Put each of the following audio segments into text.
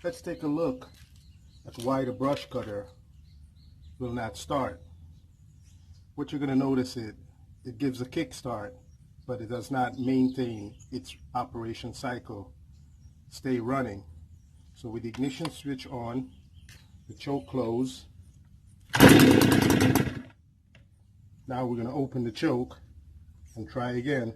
Let's take a look at why the brush cutter will not start. What you're going to notice it gives a kickstart, but it does not maintain its operation cycle, stay running. So with the ignition switch on, the choke closed. Now we're going to open the choke and try again.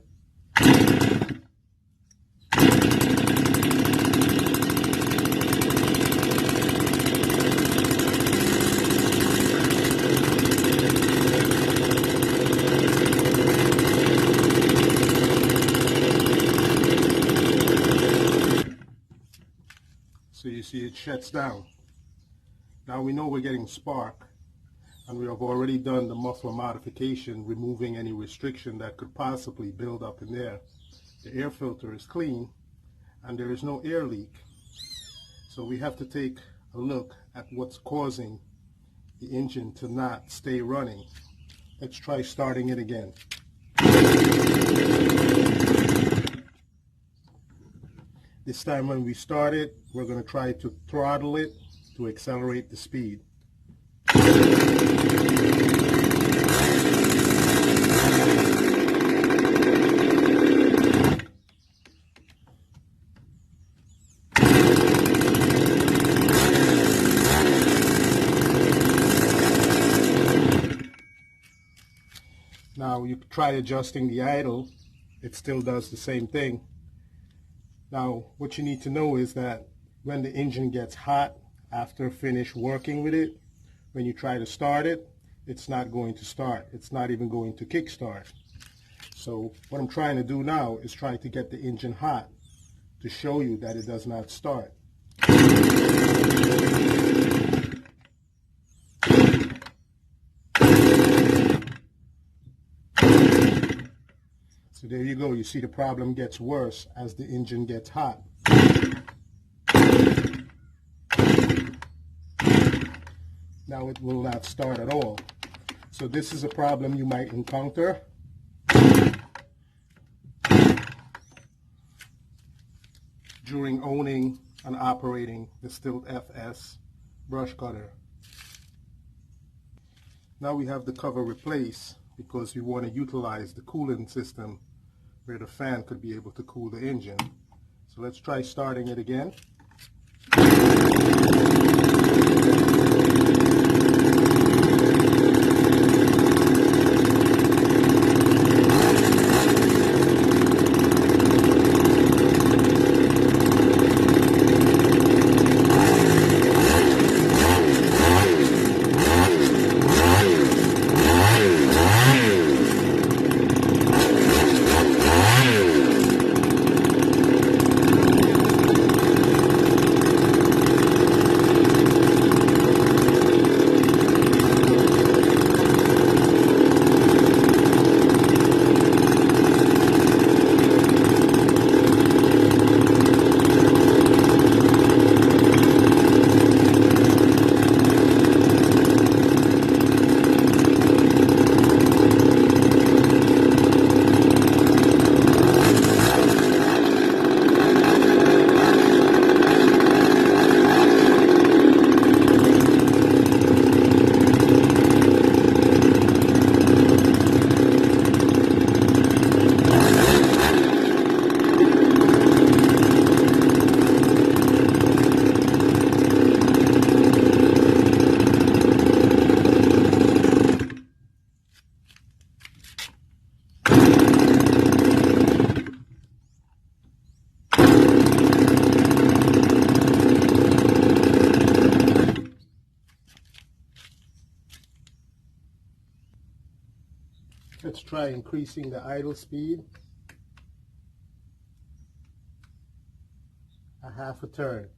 So you see it shuts down. Now we know we're getting spark, and we have already done the muffler modification, removing any restriction that could possibly build up in there. The air filter is clean and there is no air leak. So we have to take a look at what's causing the engine to not stay running. Let's try starting it again. This time when we start it, we're going to try to throttle it to accelerate the speed. Now you try adjusting the idle, it still does the same thing. Now what you need to know is that when the engine gets hot after finish working with it, when you try to start it, it's not going to start. It's not even going to kick start. So what I'm trying to do now is try to get the engine hot to show you that it does not start. So there you go. You see the problem gets worse as the engine gets hot. Now it will not start at all. So this is a problem you might encounter. During owning and operating the Stihl FS brush cutter. Now we have the cover replaced because we want to utilize the cooling system where the fan could be able to cool the engine. So let's try starting it again. Let's try increasing the idle speed a half a turn.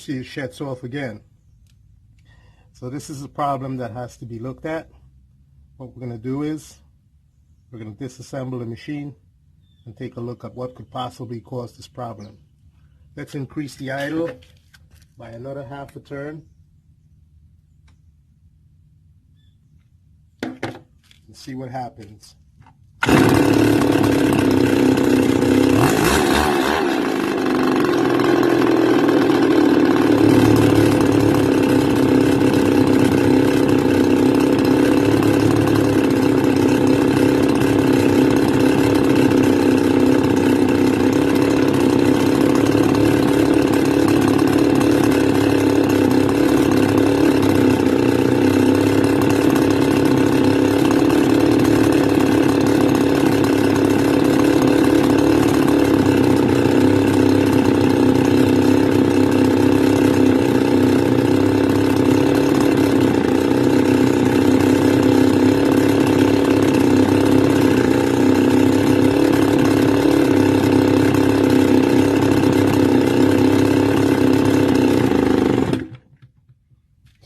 see it shuts off again. So this is a problem that has to be looked at. What we're going to do is we're going to disassemble the machine and take a look at what could possibly cause this problem. Let's increase the idle by another half a turn and see what happens.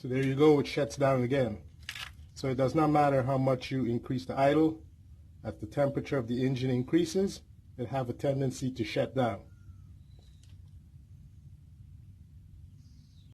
So there you go, it shuts down again. So it does not matter how much you increase the idle, as the temperature of the engine increases, it have a tendency to shut down.